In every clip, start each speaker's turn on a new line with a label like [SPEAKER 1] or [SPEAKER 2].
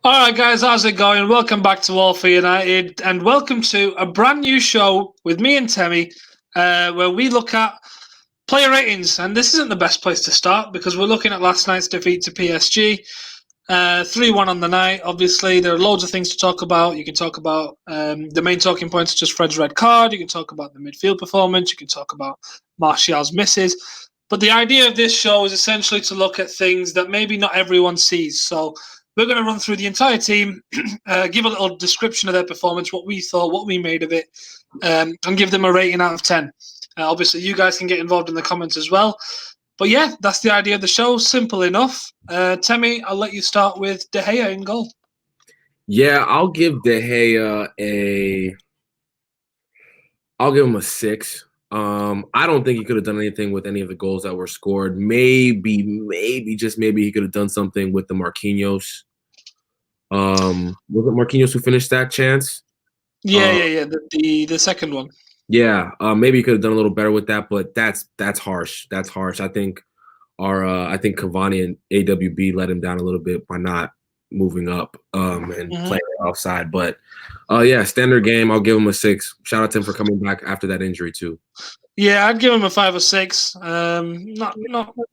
[SPEAKER 1] All right, guys, how's it going? Welcome back to All for United, and welcome to a brand new show with me and Temi, where we look at player ratings. And this isn't the best place to start because we're looking at last night's defeat to PSG, 3-1 on the night. Obviously, there are loads of things to talk about. You can talk about the main talking points, are just Fred's red card. You can talk about the midfield performance. You can talk about Martial's misses. But the idea of this show is essentially to look at things that maybe not everyone sees. So we're going to run through the entire team, give a little description of their performance, what we thought, what we made of it, and give them a rating out of 10. Obviously, you guys can get involved in the comments as well. But yeah, that's the idea of the show. Simple enough. Temi, I'll let you start with De Gea in goal.
[SPEAKER 2] Yeah, I'll give De Gea I'll give him a 6. I don't think he could have done anything with any of the goals that were scored. Maybe, just maybe he could have done something with the Marquinhos. Was it Marquinhos who finished that chance?
[SPEAKER 1] Yeah. The second one.
[SPEAKER 2] Yeah, maybe he could have done a little better with that, but that's harsh. That's harsh. I think Cavani and AWB let him down a little bit by not moving up and playing offside. But yeah, standard game. I'll give him a 6. Shout out to him for coming back after that injury too.
[SPEAKER 1] Yeah, I'd give him a 5 or 6. Not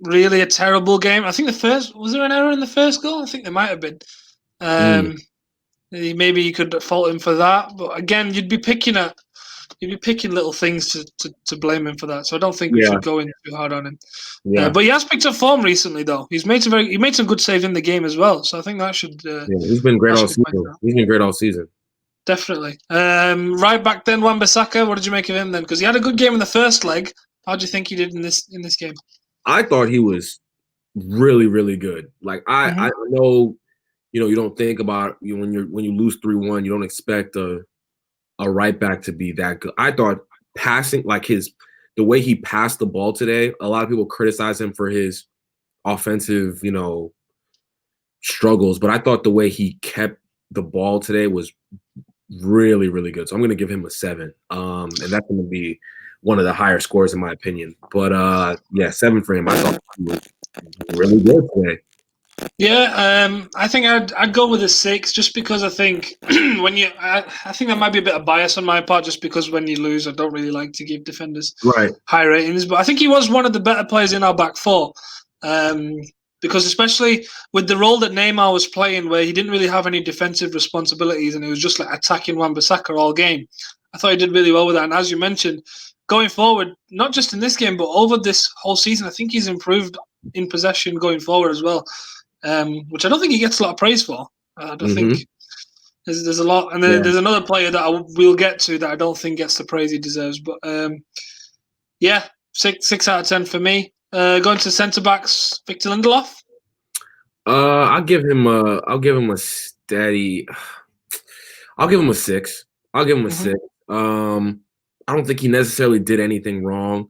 [SPEAKER 1] really a terrible game. I think was there an error in the first goal? I think there might have been. Maybe you could fault him for that, but again, you'd be picking little things to blame him for that. So I don't think we should go in too hard on him. Yeah. But he has picked up form recently, though. He made some good saves in the game as well. So I think that should.
[SPEAKER 2] He's been great all season. He's been great all season.
[SPEAKER 1] Definitely. Right back then, Wan-Bissaka. What did you make of him then? Because he had a good game in the first leg. How do you think he did in this game?
[SPEAKER 2] I thought he was really, really good. Like I know, you don't think about when you lose 3-1, you don't expect a right back to be that good. I thought passing, like the way he passed the ball today, a lot of people criticize him for his offensive, struggles, but I thought the way he kept the ball today was really, really good. So I'm going to give him a 7. And that's going to be one of the higher scores in my opinion. But yeah, 7 for him. I thought he was really good today.
[SPEAKER 1] Yeah, I think I'd go with a 6 just because I think I think that might be a bit of bias on my part just because when you lose, I don't really like to give defenders high ratings. But I think he was one of the better players in our back four. Because especially with the role that Neymar was playing where he didn't really have any defensive responsibilities and he was just like attacking Wan-Bissaka all game, I thought he did really well with that. And as you mentioned, going forward, not just in this game, but over this whole season, I think he's improved in possession going forward as well, which I don't think he gets a lot of praise for. I don't think there's a lot. And then there's another player that we'll get to that I don't think gets the praise he deserves. But yeah, 6 out of 10 for me. Going to centre backs, Victor Lindelof.
[SPEAKER 2] I'll give him a steady. I'll give him a 6. I'll give him a 6. I don't think he necessarily did anything wrong.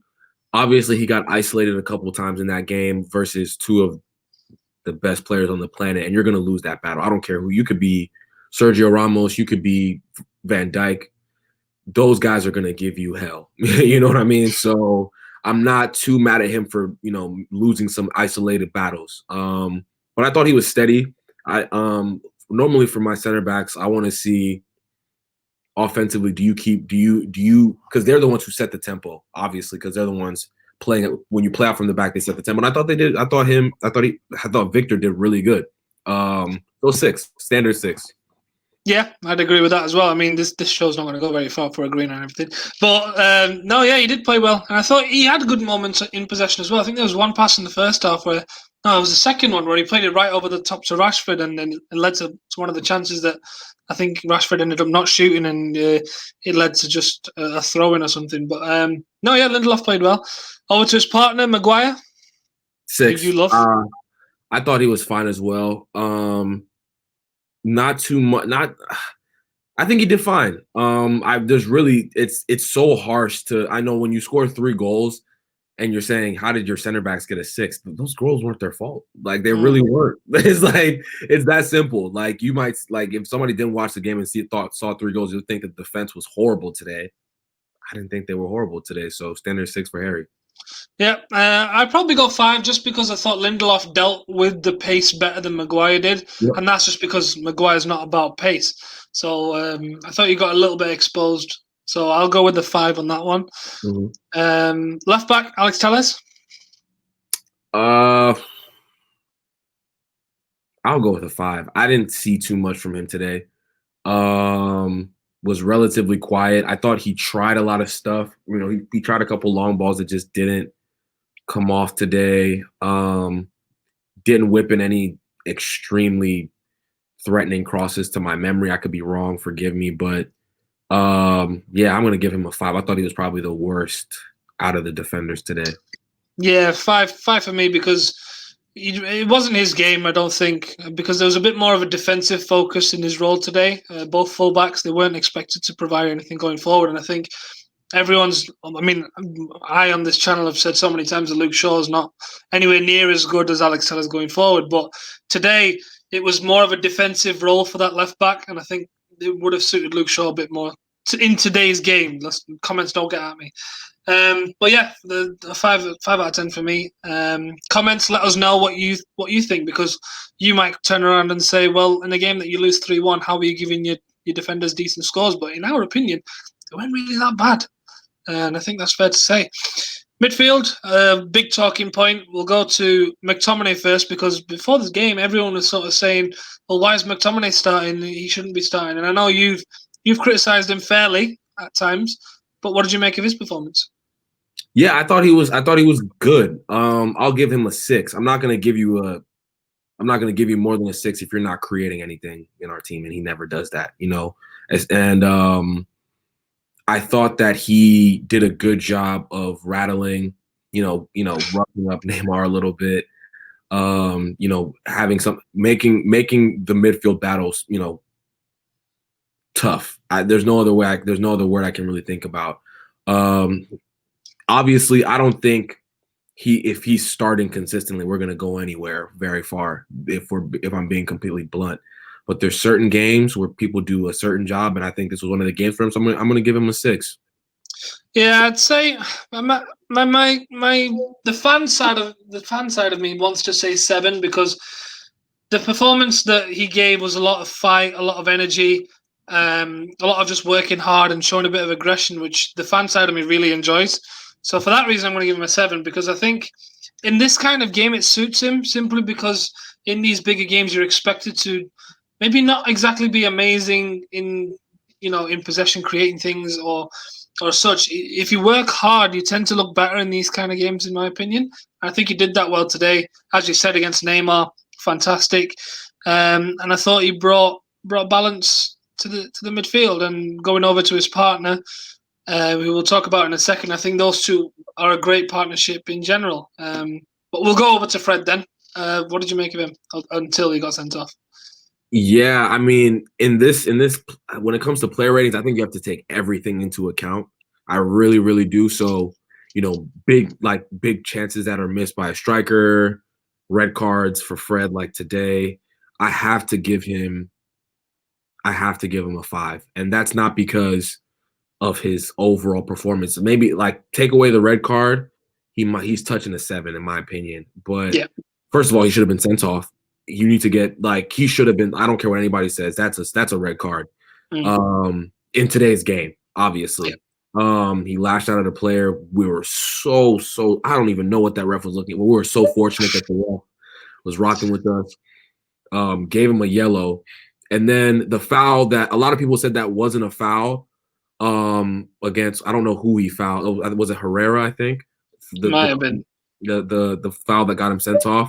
[SPEAKER 2] Obviously, he got isolated a couple of times in that game versus 2 of the best players on the planet, and you're going to lose that battle. I don't care who. You could be Sergio Ramos. You could be Van Dijk. Those guys are going to give you hell. You know what I mean? So I'm not too mad at him for, losing some isolated battles. But I thought he was steady. Normally for my center backs, I want to see offensively, do you because they're the ones who set the tempo, obviously, because they're the ones playing it. When you play out from the back, they set the tempo. And I thought they did. I thought Victor did really good. So 6, standard 6.
[SPEAKER 1] Yeah, I'd agree with that as well. I mean, this show's not going to go very far for a green and everything. But, no, yeah, he did play well. And I thought he had good moments in possession as well. I think there was one pass in the first half it was the second one where he played it right over the top to Rashford and then it led to one of the chances that I think Rashford ended up not shooting and it led to just a throw-in or something. But, no, yeah, Lindelof played well. Over to his partner, Maguire.
[SPEAKER 2] 6.
[SPEAKER 1] Who you love?
[SPEAKER 2] I thought he was fine as well. Not too much. I think he did fine. It's so harsh to. I know when you score 3 goals, and you're saying, how did your center backs get a 6? Those goals weren't their fault. Like they really weren't. It's that simple. Like you might if somebody didn't watch the game and saw 3 goals, you'd think the defense was horrible today. I didn't think they were horrible today. So standard 6 for Harry.
[SPEAKER 1] Yeah, I'd probably go 5 just because I thought Lindelof dealt with the pace better than Maguire did,
[SPEAKER 2] Yep.
[SPEAKER 1] and that's just because Maguire's not about pace. So I thought you got a little bit exposed. So I'll go with the 5 on that one.
[SPEAKER 2] Mm-hmm.
[SPEAKER 1] Left back, Alex Telles.
[SPEAKER 2] I'll go with a 5. I didn't see too much from him today. Was relatively quiet. I thought he tried a lot of stuff. You know, he tried a couple long balls that just didn't come off today. Didn't whip in any extremely threatening crosses to my memory. I could be wrong, forgive me, but yeah, I'm gonna give him a 5. I thought he was probably the worst out of the defenders today.
[SPEAKER 1] Yeah, 5 for me because it wasn't his game, I don't think, because there was a bit more of a defensive focus in his role today. Both fullbacks, they weren't expected to provide anything going forward, and I think everyone's. I mean, I on this channel have said so many times that Luke Shaw's not anywhere near as good as Alex Telles going forward, but today it was more of a defensive role for that left back, and I think it would have suited Luke Shaw a bit more in today's game. Comments don't get at me. But yeah, the 5 out of 10 for me. Comments, let us know what you think, because you might turn around and say, well, in a game that you lose 3-1, how are you giving your defenders decent scores? But in our opinion, they weren't really that bad, and I think that's fair to say. Midfield, big talking point. We'll go to McTominay first, because before this game, everyone was sort of saying, well, why is McTominay starting? He shouldn't be starting. And I know you've criticised him fairly at times, but what did you make of his performance?
[SPEAKER 2] Yeah, I thought he was good. I'll give him a 6. I'm not gonna give you more than a 6 if you're not creating anything in our team, and he never does that, you know. I thought that he did a good job of rattling, roughing up Neymar a little bit. Having making the midfield battles, tough. There's no other word I can really think about. Obviously, I don't think if he's starting consistently, we're going to go anywhere very far. If I'm being completely blunt, but there's certain games where people do a certain job, and I think this was one of the games for him. So I'm going to give him a 6.
[SPEAKER 1] Yeah, I'd say the fan side of me wants to say 7, because the performance that he gave was a lot of fight, a lot of energy, a lot of just working hard and showing a bit of aggression, which the fan side of me really enjoys. So for that reason, I'm going to give him a 7, because I think in this kind of game it suits him, simply because in these bigger games you're expected to maybe not exactly be amazing in possession, creating things or such. If you work hard, you tend to look better in these kind of games, in my opinion. I think he did that well today, as you said, against Neymar. Fantastic, and I thought he brought balance to the midfield. And going over to his partner, we will talk about in a second. I think those two are a great partnership in general. But we'll go over to Fred then. What did you make of him until he got sent off?
[SPEAKER 2] Yeah, I mean, in this, when it comes to player ratings, I think you have to take everything into account. I really, really do. So, big chances that are missed by a striker, red cards for Fred like today. I have to give him a 5, and that's not because of his overall performance. Maybe take away the red card, he's touching a 7 in my opinion. But yeah. First of all, he should have been sent off. You need to get he should have been. I don't care what anybody says. That's a red card. In today's game, obviously. Yeah. He lashed out at a player. We were so I don't even know what that ref was looking at, but we were so fortunate that the ref was rocking with us. Gave him a yellow. And then the foul that a lot of people said that wasn't a foul against, I don't know who he fouled. Was it Herrera, I think?
[SPEAKER 1] Might have been.
[SPEAKER 2] The foul that got him sent off.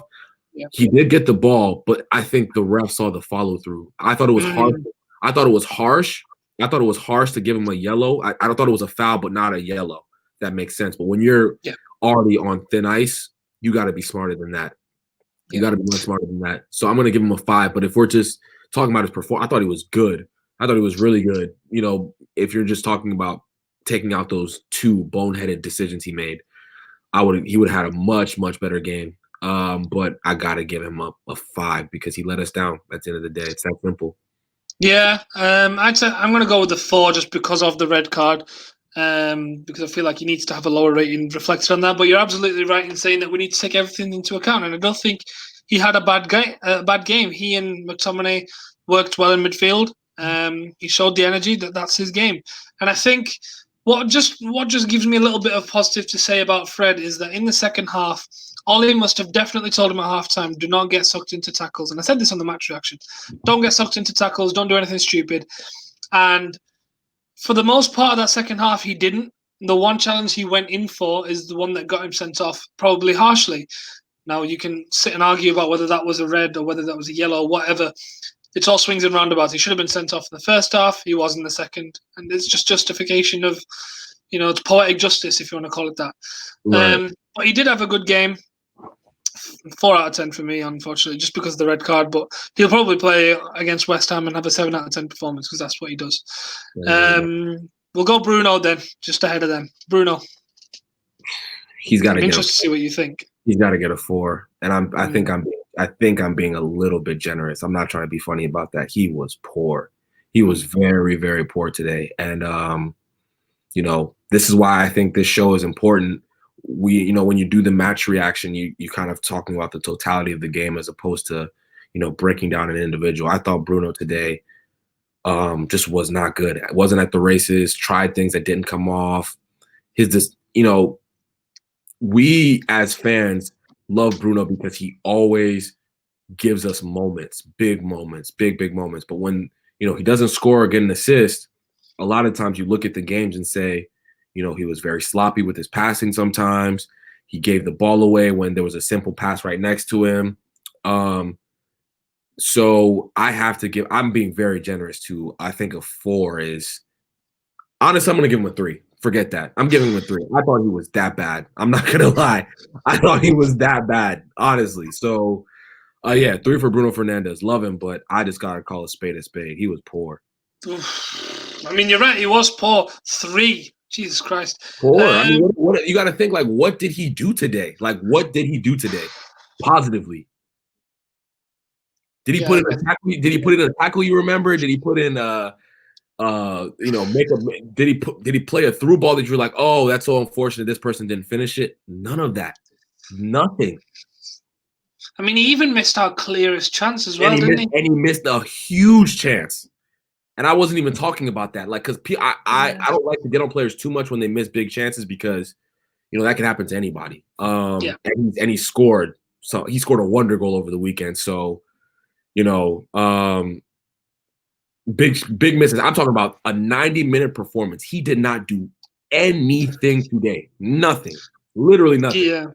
[SPEAKER 1] Yeah.
[SPEAKER 2] He did get the ball, but I think the ref saw the follow through. I thought it was harsh. I thought it was harsh to give him a yellow. I thought it was a foul, but not a yellow. That makes sense. But when you're already on thin ice, you got to be smarter than that. You got to be much smarter than that. So I'm going to give him a 5. But if we're just talking about his performance, I thought he was good. I thought he was really good. If you're just talking about taking out those 2 boneheaded decisions he made, he would have had a much, much better game. But I gotta give him a 5 because he let us down at the end of the day. It's that simple.
[SPEAKER 1] Yeah, I'd say I'm gonna go with the 4 just because of the red card. because I feel like he needs to have a lower rating reflected on that. But you're absolutely right in saying that we need to take everything into account, and I don't think he had a bad game. He and McTominay worked well in midfield. He showed the energy that's his game, and I think what just gives me a little bit of positive to say about Fred is that in the second half, Ollie must have definitely told him at halftime, do not get sucked into tackles. And I said this on the match reaction, don't get sucked into tackles, don't do anything stupid. And for the most part of that second half, he didn't. The one challenge he went in for is the one that got him sent off, probably harshly. Now, you can sit and argue about whether that was a red or whether that was a yellow or whatever. It's all swings and roundabouts. He should have been sent off in the first half. He was in the second. And it's just justification of, it's poetic justice, if you want to call it that.
[SPEAKER 2] Right.
[SPEAKER 1] But he did have a good game. 4 out of 10 for me, unfortunately, just because of the red card. But he'll probably play against West Ham and have a 7 out of 10 performance because that's what he does. We'll go Bruno then, just ahead of them. Bruno.
[SPEAKER 2] He's got to get.
[SPEAKER 1] Interested to see what you think.
[SPEAKER 2] He's got to get a 4, and I think I'm being a little bit generous. I'm not trying to be funny about that. He was poor. He was very, very poor today, and this is why I think this show is important. When you do the match reaction, you kind of talking about the totality of the game as opposed to, breaking down an individual. I thought Bruno today just was not good. Wasn't at the races, tried things that didn't come off. We as fans love Bruno because he always gives us moments, big moments. But when, he doesn't score or get an assist, a lot of times you look at the games and say, he was very sloppy with his passing sometimes. He gave the ball away when there was a simple pass right next to him. So I have to I'm being very generous too. I think a 4 is, honestly, I'm going to give him a 3. Forget that. I'm giving him a 3. I thought he was that bad. I'm not going to lie. I thought he was that bad, honestly. So, 3 for Bruno Fernandes. Love him, but I just got to call a spade a spade. He was poor.
[SPEAKER 1] I mean, you're right. He was poor. 3. Jesus Christ.
[SPEAKER 2] Poor. I mean, what you got to think, like, what did he do today? What did he do today positively? Did he put in a tackle? Did he put in a tackle you remember? Did he put in did he play a through ball that you're like, oh, that's so unfortunate this person didn't finish it? None of that. Nothing.
[SPEAKER 1] I mean, he even missed our clearest chance as well, didn't he?
[SPEAKER 2] And he missed a huge chance. And I wasn't even talking about that. Like, because I don't like to get on players too much when they miss big chances because, that can happen to anybody. And he scored. So he scored a wonder goal over the weekend. So, big misses. I'm talking about a 90-minute performance. He did not do anything today. Nothing. Literally nothing.
[SPEAKER 1] Yeah.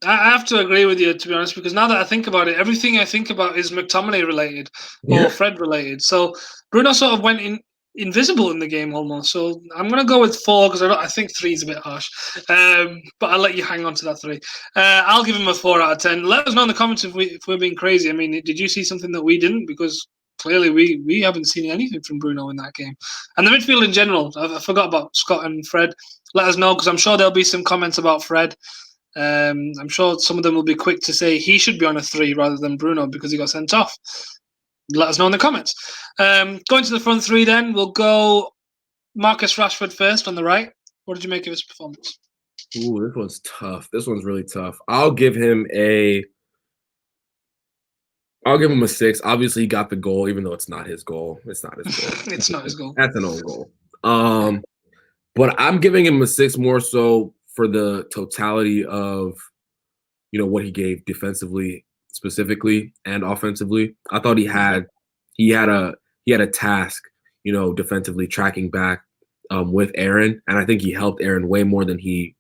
[SPEAKER 1] I have to agree with you, to be honest, because now that I think about it, everything I think about is McTominay related or Fred related. So Bruno sort of went invisible in the game almost. So I'm going to go with 4 because I think 3 is a bit harsh. But I'll let you hang on to that 3. I'll give him a 4 out of 10. Let us know in the comments if we're being crazy. I mean, did you see something that we didn't? Because clearly we haven't seen anything from Bruno in that game. And the midfield in general, I forgot about Scott and Fred. Let us know because I'm sure there'll be some comments about Fred. I'm sure some of them will be quick to say he should be on a 3 rather than Bruno because he got sent off. Let us know in the comments. Going to the front 3 then, we'll go Marcus Rashford first on the right. What did you make of his performance?
[SPEAKER 2] Ooh, this one's tough. This one's really tough. I'll give him a 6. Obviously, he got the goal, even though it's not his goal. It's not his goal.
[SPEAKER 1] It's not his goal.
[SPEAKER 2] That's an own goal. But I'm giving him a 6 more so for the totality of, what he gave defensively, specifically, and offensively. I thought he had a task, defensively tracking back with Aaron, and I think he helped Aaron way more than he,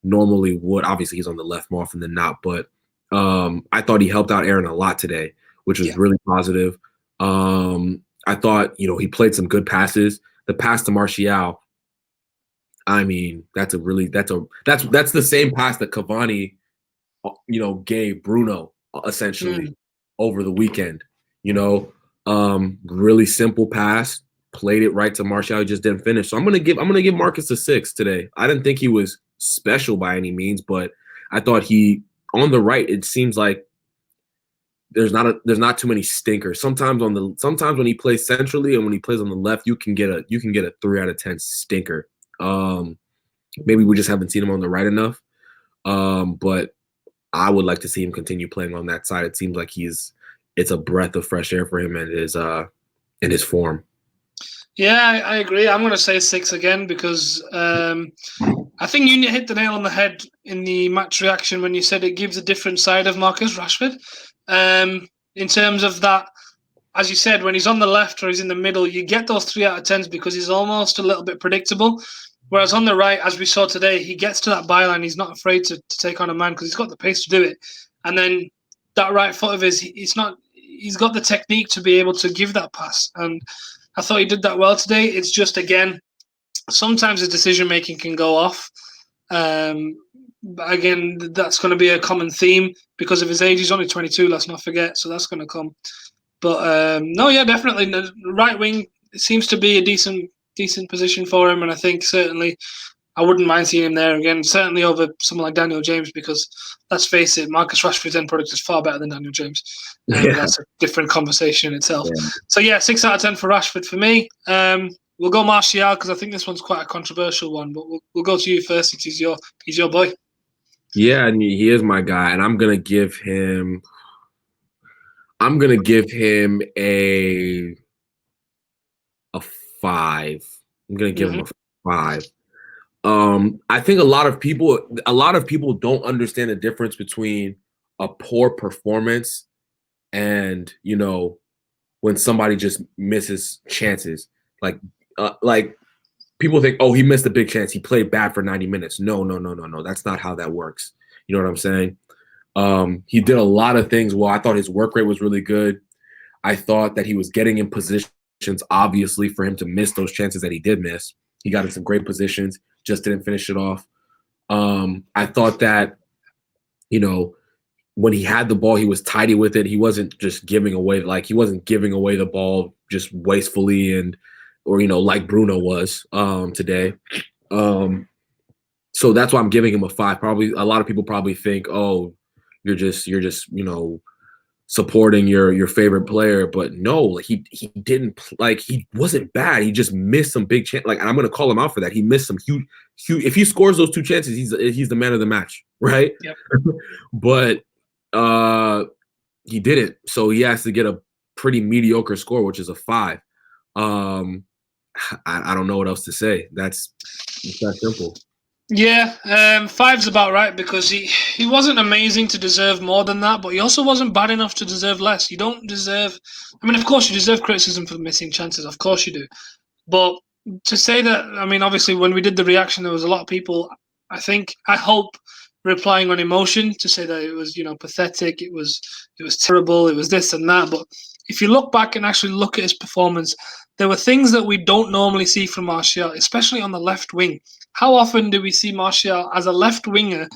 [SPEAKER 2] normally would. Obviously, he's on the left more often than not, but I thought he helped out Aaron a lot today, which was really positive. I thought, he played some good passes. The pass to Martial, I mean, that's the same pass that Cavani, gave Bruno essentially over the weekend. Really simple pass, played it right to Martial, he just didn't finish. So I'm gonna give Marcus a 6 today. I didn't think he was special by any means, but I thought he on the right. It seems like there's not too many stinkers. Sometimes when he plays centrally and when he plays on the left, you can get a 3 out of 10 stinker. Maybe we just haven't seen him on the right enough. But I would like to see him continue playing on that side. It seems like it's a breath of fresh air for him and his form.
[SPEAKER 1] Yeah, I agree. I'm going to say 6 again because I think you hit the nail on the head in the match reaction when you said it gives a different side of Marcus Rashford. In terms of that, as you said, when he's on the left or he's in the middle, you get those 3 out of 10s because he's almost a little bit predictable. Whereas on the right, as we saw today, he gets to that byline. He's not afraid to take on a man because he's got the pace to do it. And then that right foot of his, he's got the technique to be able to give that pass. And I thought he did that well today. It's just, again, sometimes his decision-making can go off. But again, that's going to be a common theme because of his age. He's only 22, let's not forget. So that's going to come. But no, yeah, definitely. The right wing seems to be a decent position for him. And I think certainly I wouldn't mind seeing him there again, certainly over someone like Daniel James, because let's face it, Marcus Rashford's end product is far better than Daniel James. And that's a different conversation in itself. Yeah. So yeah, 6 out of 10 for Rashford for me. We'll go Martial because I think this one's quite a controversial one, but we'll go to you first. He's your boy.
[SPEAKER 2] Yeah, and he is my guy, and I'm gonna give him a 5. I'm gonna give him a 5. I think a lot of people don't understand the difference between a poor performance and, when somebody just misses chances. Like people think, oh, he missed a big chance. He played bad for 90 minutes. No. That's not how that works. You know what I'm saying? He did a lot of things well. I thought his work rate was really good. I thought that he was getting in positions, obviously, for him to miss those chances that he did miss. He got in some great positions, just didn't finish it off. I thought that, when he had the ball, he was tidy with it. He wasn't just giving away the ball just wastefully or like Bruno was today. So that's why I'm giving him a 5. Probably a lot of people probably think, oh, you're just supporting your favorite player, but no, he didn't, he wasn't bad. He just missed some big chance. And I'm going to call him out for that. He missed some huge. If he scores those 2 chances, he's the man of the match, right?
[SPEAKER 1] Yep.
[SPEAKER 2] But he didn't, so he has to get a pretty mediocre score, which is a 5. I don't know what else to say. It's that simple.
[SPEAKER 1] Yeah, 5's about right because he wasn't amazing to deserve more than that, but he also wasn't bad enough to deserve less. You don't deserve. I mean, of course, you deserve criticism for missing chances. Of course, you do. But to say that, I mean, obviously, when we did the reaction, there was a lot of people. I hope, replying on emotion to say that it was, pathetic. It was terrible. It was this and that. But if you look back and actually look at his performance, there were things that we don't normally see from Martial, especially on the left wing. How often do we see Martial as a left winger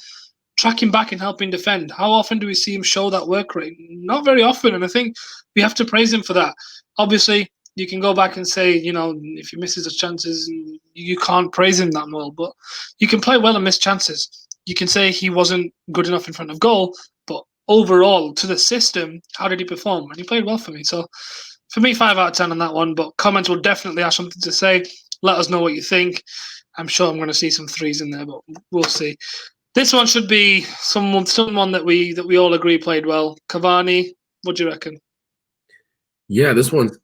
[SPEAKER 1] tracking back and helping defend? How often do we see him show that work rate? Not very often, and I think we have to praise him for that. Obviously, you can go back and say, if he misses his chances, you can't praise him that well, but you can play well and miss chances. You can say he wasn't good enough in front of goal, but overall, to the system, how did he perform? And he played well for me. So for me, 5 out of 10 on that one, but comments will definitely have something to say. Let us know what you think. I'm sure I'm going to see some 3s in there, but we'll see. This one should be someone that we all agree played well. Cavani, what do you reckon?
[SPEAKER 2] Yeah, this one's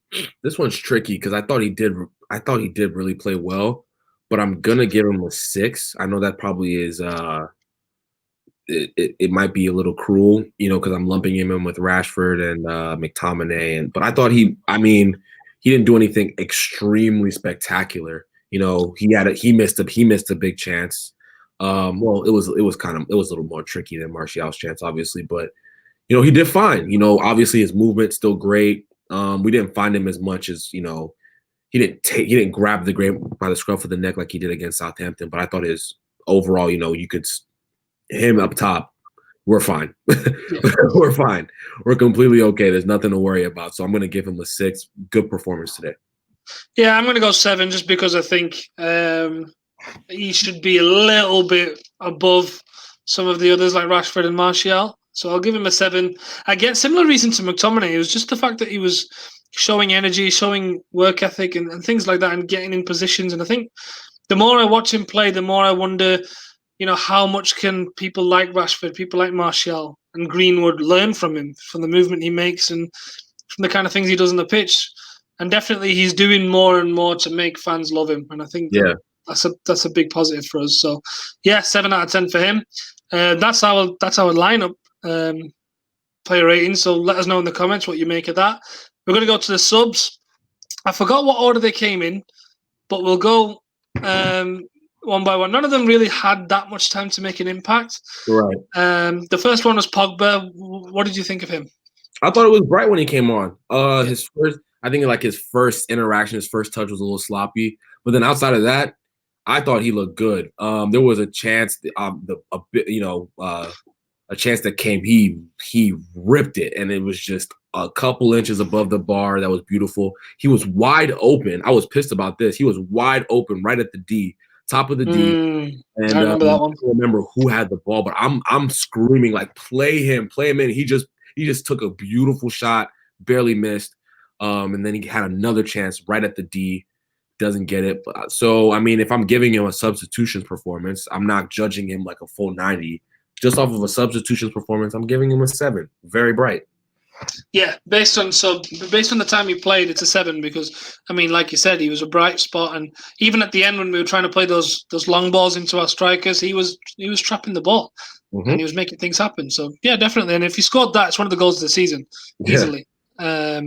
[SPEAKER 2] tricky because I thought he did really play well, but I'm gonna give him a 6. I know that probably is it might be a little cruel, because I'm lumping him in with Rashford and McTominay, but I thought he didn't do anything extremely spectacular. He missed a big chance. Well, it was a little more tricky than Martial's chance, obviously, but he did fine. Obviously his movement's still great. We didn't find him as much as he didn't grab the game by the scruff of the neck like he did against Southampton. But I thought his overall, you could him up top. We're fine. We're fine. We're completely okay. There's nothing to worry about. So I'm going to give him a 6. Good performance today.
[SPEAKER 1] Yeah, I'm going to go 7 just because I think he should be a little bit above some of the others like Rashford and Martial. So I'll give him a 7. I get similar reason to McTominay. It was just the fact that he was showing energy, showing work ethic, and things like that, and getting in positions. And I think the more I watch him play, the more I wonder, how much can people like Rashford, people like Martial and Greenwood learn from him, from the movement he makes and from the kind of things he does on the pitch. And definitely he's doing more and more to make fans love him. And I think that's a big positive for us. So, yeah, 7 out of 10 for him. That's our lineup player rating. So let us know in the comments what you make of that. We're going to go to the subs. I forgot what order they came in, but we'll go one by one. None of them really had that much time to make an impact.
[SPEAKER 2] Right.
[SPEAKER 1] The first one was Pogba. What did you think of him?
[SPEAKER 2] I thought it was bright when he came on. His first interaction, his first touch was a little sloppy, but then outside of that, I thought he looked good. There was a chance, a chance that came. He ripped it, and it was just a couple inches above the bar. That was beautiful. He was wide open. I was pissed about this. He was wide open right at the D, top of the D. And
[SPEAKER 1] I remember that one.
[SPEAKER 2] I don't remember who had the ball, but I'm screaming like, play him in. He just took a beautiful shot, barely missed. And then he had another chance right at the D, doesn't get it. So, I mean, if I'm giving him a substitutions performance, I'm not judging him like a full 90. Just off of a substitutions performance, I'm giving him a 7. Very bright.
[SPEAKER 1] Yeah, based on the time he played, it's a 7 because, I mean, like you said, he was a bright spot, and even at the end when we were trying to play those long balls into our strikers, he was trapping the ball. And he was making things happen. So, yeah, definitely. And if he scored that, it's one of the goals of the season, easily. So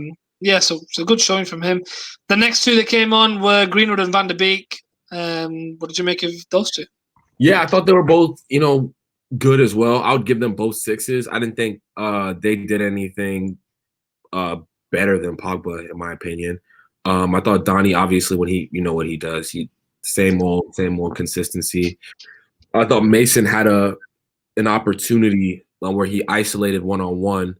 [SPEAKER 1] good showing from him. The next two that came on were Greenwood and Van der Beek. What did you make of those two?
[SPEAKER 2] Yeah, I thought they were both, good as well. I would give them both 6s. I didn't think they did anything better than Pogba, in my opinion. I thought Donny, obviously, when he, what he does, he same old consistency. I thought Mason had an opportunity where he isolated one-on-one.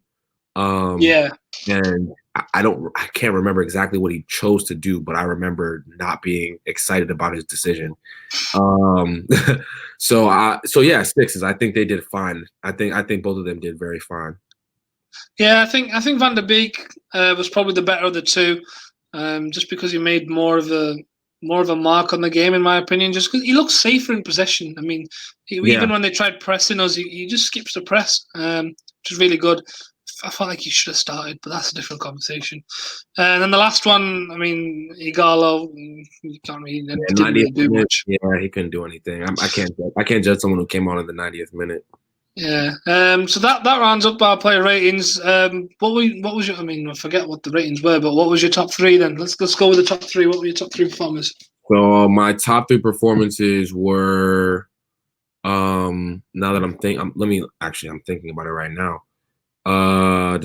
[SPEAKER 2] And I can't remember exactly what he chose to do, but I remember not being excited about his decision. So yeah, 6s. I think they did fine. I think both of them did very fine.
[SPEAKER 1] Yeah, I think Van der Beek was probably the better of the two, just because he made more of a mark on the game, in my opinion. Just because he looks safer in possession. I mean, even when they tried pressing us, he just skips the press, which is really good. I felt like he should have started, but that's a different conversation. And then the last one, I mean, Igalo, you can't really do much.
[SPEAKER 2] Yeah, he couldn't do anything. I can't judge someone who came on in the 90th minute.
[SPEAKER 1] Yeah. So that rounds up our player ratings. What was your? I mean, I forget what the ratings were, but what was your top 3 then? Let's go with the top 3. What were your top 3 performers?
[SPEAKER 2] So my top 3 performances were. Now that I'm thinking about it right now. Let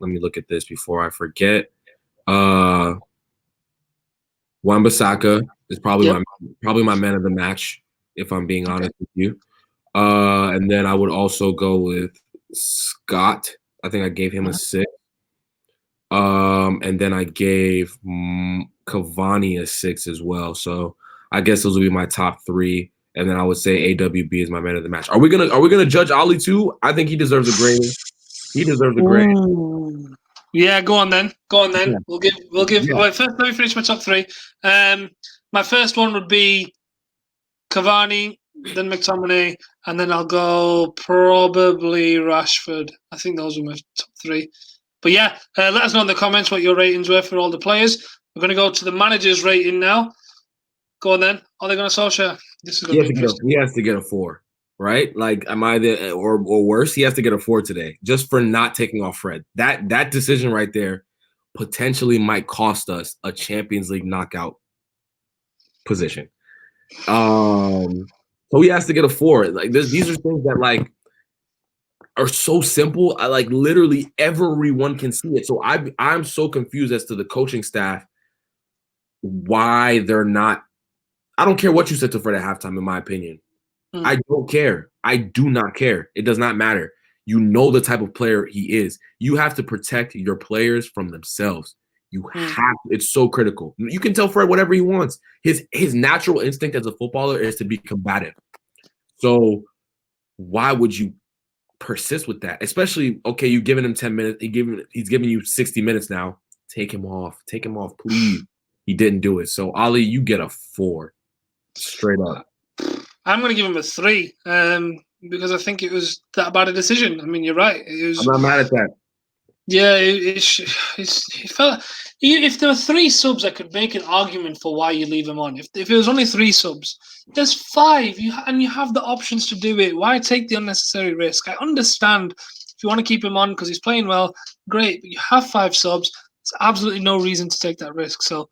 [SPEAKER 2] me look at this before I forget. Wan-Bissaka is probably my man of the match, if I'm being honest with you. And then I would also go with Scott. I think I gave him a 6. And then I gave Cavani a 6 as well. So I guess those would be my top 3. And then I would say AWB is my man of the match. Are we gonna judge Ali too? I think he deserves a grade. He deserves a grade.
[SPEAKER 1] Yeah, go on then. Yeah. We'll give.
[SPEAKER 2] Yeah.
[SPEAKER 1] Well, first, let me finish my top 3. My first one would be Cavani, then McTominay, and then I'll go probably Rashford. I think those are my top 3. But yeah, let us know in the comments what your ratings were for all the players. We're going to go to the manager's rating now. Go on then. Ole Gunnar Solskjaer. This is going to be interesting.
[SPEAKER 2] He has to get a 4, right? Like, am I or worse? He has to get a 4 today, just for not taking off Fred. That decision right there potentially might cost us a Champions League knockout position. So he has to get a 4. Like, these are things that like are so simple. I like literally everyone can see it. So I'm so confused as to the coaching staff why they're not. I don't care what you said to Fred at halftime, in my opinion. I don't care. I do not care. It does not matter. You know the type of player he is. You have to protect your players from themselves. You have. It's so critical. You can tell Fred whatever he wants. His natural instinct as a footballer is to be combative. So why would you persist with that. Especially, okay, you've given him 10 minutes. He's giving you 60 minutes now. Take him off. Take him off, please. He didn't do it. So, Ali, you get a 4. Straight up.
[SPEAKER 1] I'm going to give him a 3 because I think it was that bad a decision. I mean, you're right.
[SPEAKER 2] I'm not mad at that.
[SPEAKER 1] Yeah, it felt. If there were 3 subs, I could make an argument for why you leave him on. If it was only 3 subs, there's 5, and you have the options to do it. Why take the unnecessary risk? I understand if you want to keep him on because he's playing well, great. But you have 5 subs. There's absolutely no reason to take that risk. So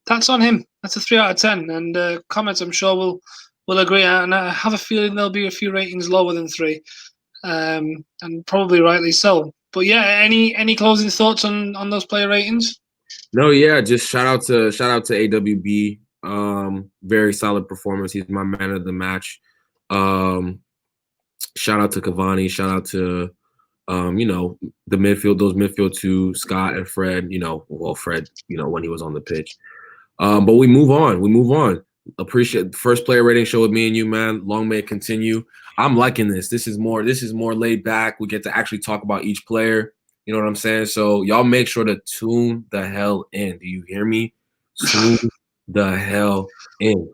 [SPEAKER 1] that's on him. That's a 3 out of 10. And comments, I'm sure, will agree. And I have a feeling there'll be a few ratings lower than 3, and probably rightly so. But yeah, any closing thoughts on those player ratings?
[SPEAKER 2] No, yeah, just shout out to AWB. Very solid performance. He's my man of the match. Shout out to Cavani. Shout out to the midfield, those midfield two, Scott and Fred. Fred, when he was on the pitch. But we move on. Appreciate the first player rating show with me and you, man. Long may it continue. I'm liking this. This is more laid back. We get to actually talk about each player. You know what I'm saying? So y'all make sure to tune the hell in. Do you hear me? Tune the hell in.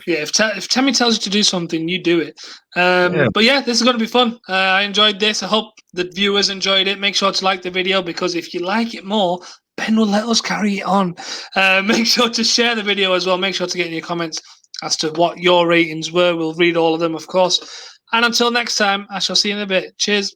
[SPEAKER 1] Yeah, if Temi tells you to do something, you do it. But yeah, this is going to be fun. I enjoyed this. I hope the viewers enjoyed it. Make sure to like the video because if you like it more, Ben will let us carry it on. Make sure to share the video as well. Make sure to get in your comments as to what your ratings were. We'll read all of them, of course. And until next time, I shall see you in a bit. Cheers.